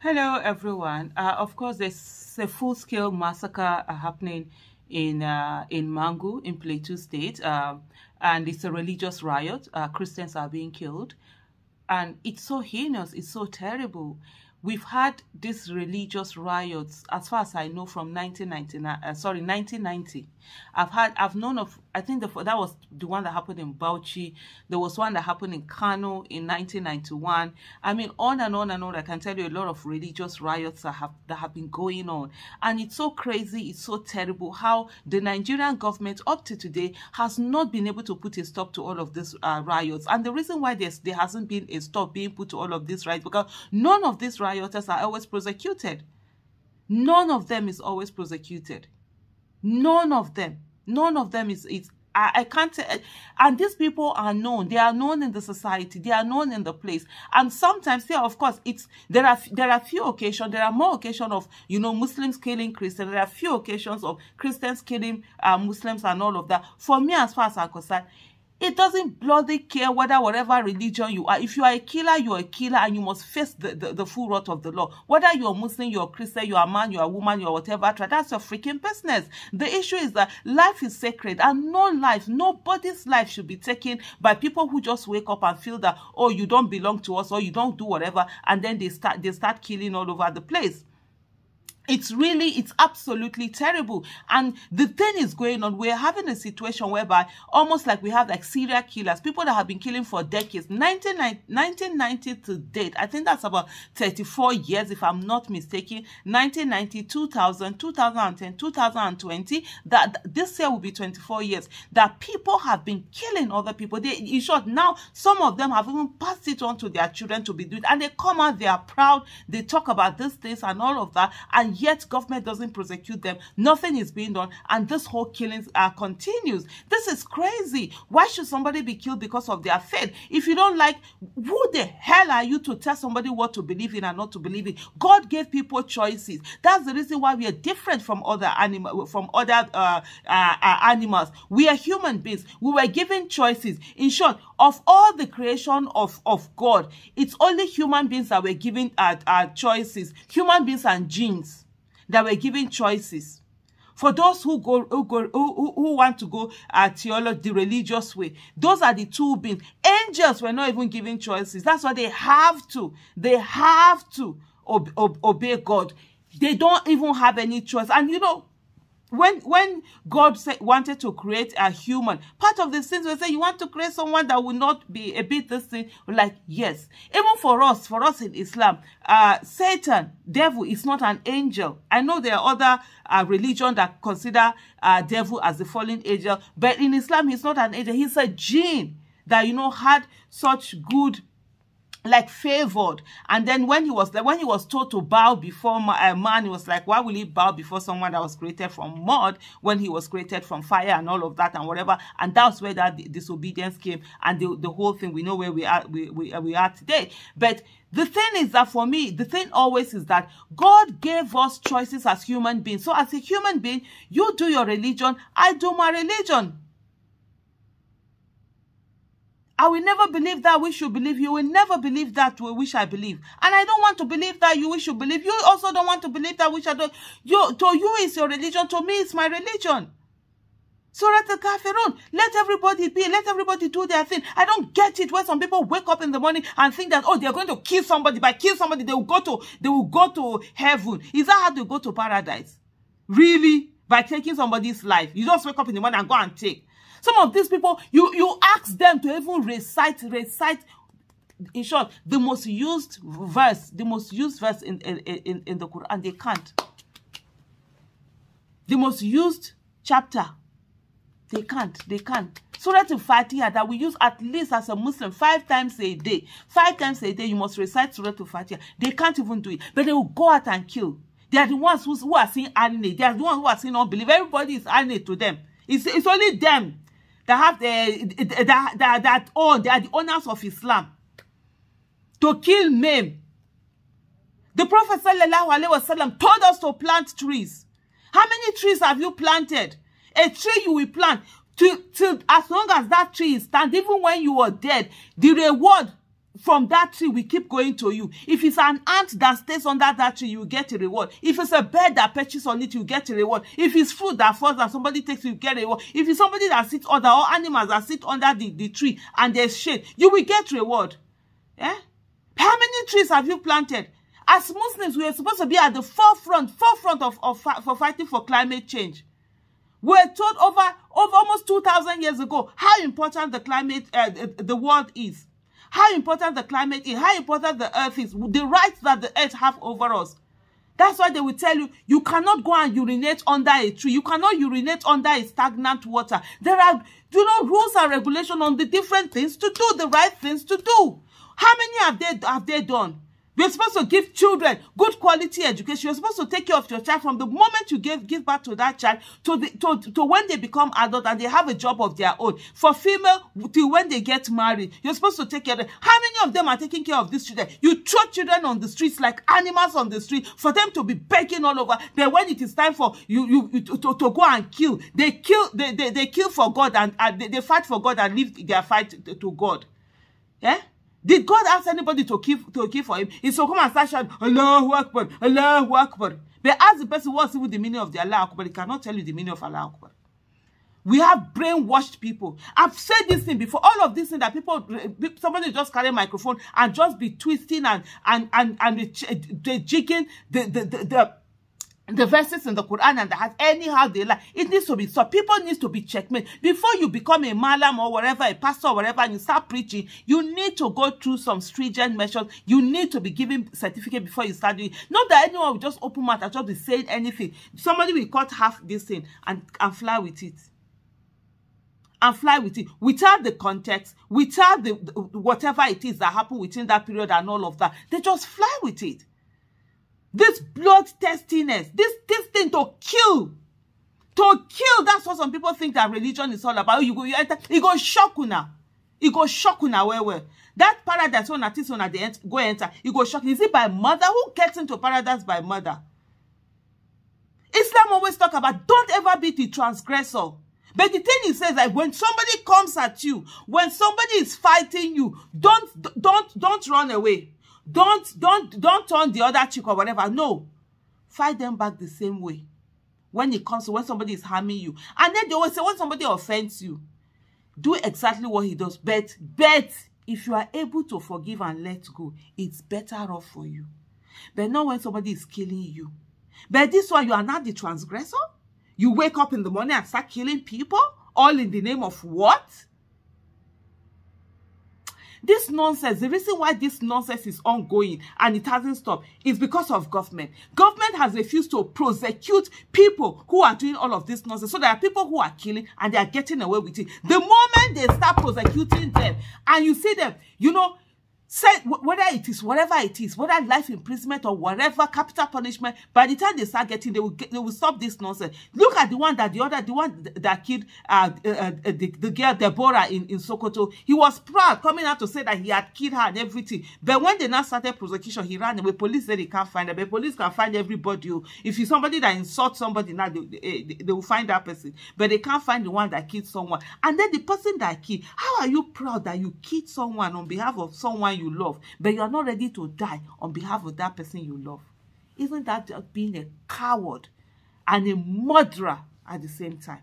Hello, everyone. Of course, there's a full-scale massacre happening in Mangu, in Plateau State, and it's a religious riot. Christians are being killed, and it's so heinous. It's so terrible. We've had these religious riots, as far as I know, from 1990. I've known of, I think that was the one that happened in Bauchi. There was one that happened in Kano in 1991. I mean, on and on and on. I can tell you a lot of religious riots that have been going on. And it's so crazy, it's so terrible how the Nigerian government up to today has not been able to put a stop to all of these riots. And the reason why there hasn't been a stop being put to all of these riots, because none of these rioters are always prosecuted. None of them is always prosecuted. None of them. None of them is I can't, and these people are known. They are known in the society. They are known in the place. And sometimes, yeah, of course, there are few occasions. There are more occasions of, Muslims killing Christians. There are few occasions of Christians killing Muslims and all of that. For me, as far as I'm concerned, it doesn't bloody care whatever religion you are. If you are a killer, you're a killer, and you must face the full wrath of the law. Whether you're Muslim, you're a Christian, you're a man, you're a woman, you're whatever, that's your freaking business. The issue is that life is sacred, and nobody's life should be taken by people who just wake up and feel that, oh, you don't belong to us, or you don't do whatever, and then they start killing all over the place. It's absolutely terrible. And the thing is going on, we're having a situation whereby almost like we have like serial killers, people that have been killing for decades. 1990 to date, I think that's about 34 years, if I'm not mistaken. 1990, 2000, 2010, 2020, that this year will be 24 years, that people have been killing other people. In short, now some of them have even passed it on to their children to be doing it, and they come out, they are proud, they talk about these things and all of that, and yet government doesn't prosecute them. Nothing is being done, and this whole killing continues. This is crazy. Why should somebody be killed because of their faith? If you don't like, who the hell are you to tell somebody what to believe in and not to believe in? God gave people choices. That's the reason why we are different from other animals. We are human beings. We were given choices. In short, of all the creation of God, it's only human beings that were given choices. Human beings and genes that were given choices. For those who want to go theology, the religious way, those are the two beings. Angels were not even given choices. That's why they have to obey God. They don't even have any choice. And when God wanted to create a human, part of the things we say, you want to create someone that will not be a bit this thing, like, yes. Even for us in Islam, Satan, devil, is not an angel. I know there are other religions that consider devil as the fallen angel, but in Islam, he's not an angel. He's a jinn that, had such good, like, favored. And then when he was told to bow before a man, he was like, why will he bow before someone that was created from mud when he was created from fire and all of that and whatever? And that's where that disobedience came, and the whole thing, we know where we are today. But the thing is that, for me, the thing always is that God gave us choices as human beings. So as a human being, you do your religion, I do my religion. I will never believe that we should believe. You will never believe that we shall believe. And I don't want to believe that we should believe. You also don't want to believe that we shall do. To you is your religion. To me, it's my religion. Surah Al-Kafirun. Let everybody be. Let everybody do their thing. I don't get it when some people wake up in the morning and think that, oh, they're going to kill somebody. By kill somebody, they will go to heaven. Is that how they go to paradise? Really? By taking somebody's life? You just wake up in the morning and go and take. Some of these people, you ask them to even recite, in short, the most used verse in the Quran, they can't. The most used chapter, they can't. Surah Al-Fatiha, that we use at least as a Muslim 5 times a day. 5 times a day, you must recite Surah Al-Fatiha. They can't even do it, but they will go out and kill. They are the ones who are seeing anime. They are the ones who are seeing unbelief. Everybody is anime to them. It's only them that have they are the owners of Islam. To kill, maim. The Prophet ﷺ told us to plant trees. How many trees have you planted? A tree you will plant till as long as that tree is stand, even when you are dead, the reward from that tree will keep going to you. If it's an ant that stays under that tree, you get a reward. If it's a bird that perches on it, you get a reward. If it's fruit that falls and somebody takes, you get a reward. If it's somebody that sits under, or animals that sit under the tree and there's shade, you will get reward. Yeah? How many trees have you planted? As Muslims, we are supposed to be at the forefront for fighting for climate change. We're told over almost 2,000 years ago how important the climate, the world is. How important the climate is, how important the earth is, the rights that the earth have over us. That's why they will tell you, you cannot go and urinate under a tree. You cannot urinate under a stagnant water. There are, rules and regulations on the different things to do, the right things to do. How many have they done? You're supposed to give children good quality education. You're supposed to take care of your child from the moment you give birth to that child to when they become adult and they have a job of their own. For female, till when they get married, you're supposed to take care of them. How many of them are taking care of these children? You throw children on the streets like animals on the street for them to be begging all over. Then when it is time for you to go and kill, they kill for God and they fight for God and leave their fight to God. Yeah? Did God ask anybody to kill for him? He so come and start shouting, Allahu Akbar, Allahu Akbar. But ask the person what's even the meaning of the Allah Akbar. He cannot tell you the meaning of Allah Akbar. We have brainwashed people. I've said this thing before. All of this thing that somebody just carry a microphone and just be twisting and jigging the verses in the Quran and the Hadith anyhow they like. It needs to be so. People need to be checkmate. Before you become a malam or whatever, a pastor or whatever, and you start preaching, you need to go through some stringent measures. You need to be given certificate before you start doing it. Not that anyone will just open mouth and just be saying anything. Somebody will cut half this thing and fly with it. And fly with it without the context, without the whatever it is that happened within that period and all of that. They just fly with it. This bloodthirstiness, this thing to kill, that's what some people think that religion is all about. You enter, it go shock you now. It go shock you now where. That paradise when at they go enter, it go shock. Is it by mother? Who gets into paradise by mother? Islam always talk about don't ever be the transgressor. But the thing it says like when somebody comes at you, when somebody is fighting you, don't run away. Don't turn the other cheek or whatever. No. Fight them back the same way. When it comes to when somebody is harming you. And then they always say when somebody offends you, do exactly what he does. But if you are able to forgive and let go, it's better off for you. But not when somebody is killing you. But this one, you are not the transgressor. You wake up in the morning and start killing people. All in the name of what? This nonsense, the reason why this nonsense is ongoing and it hasn't stopped is because of government. Government has refused to prosecute people who are doing all of this nonsense. So there are people who are killing and they are getting away with it. The moment they start prosecuting them and you see them, say whether it is whatever it is, whether life imprisonment or whatever capital punishment, by the time they start getting, they will stop this nonsense. Look at the one that killed the girl Deborah in Sokoto. He was proud coming out to say that he had killed her and everything. But when they now started prosecution, he ran away. Police said they can't find her. But police can find everybody. If it's somebody that insults somebody now, they will find that person. But they can't find the one that killed someone. And then the person that killed, how are you proud that you killed someone on behalf of someone you love, but you are not ready to die on behalf of that person you love? Isn't that just being a coward and a murderer at the same time?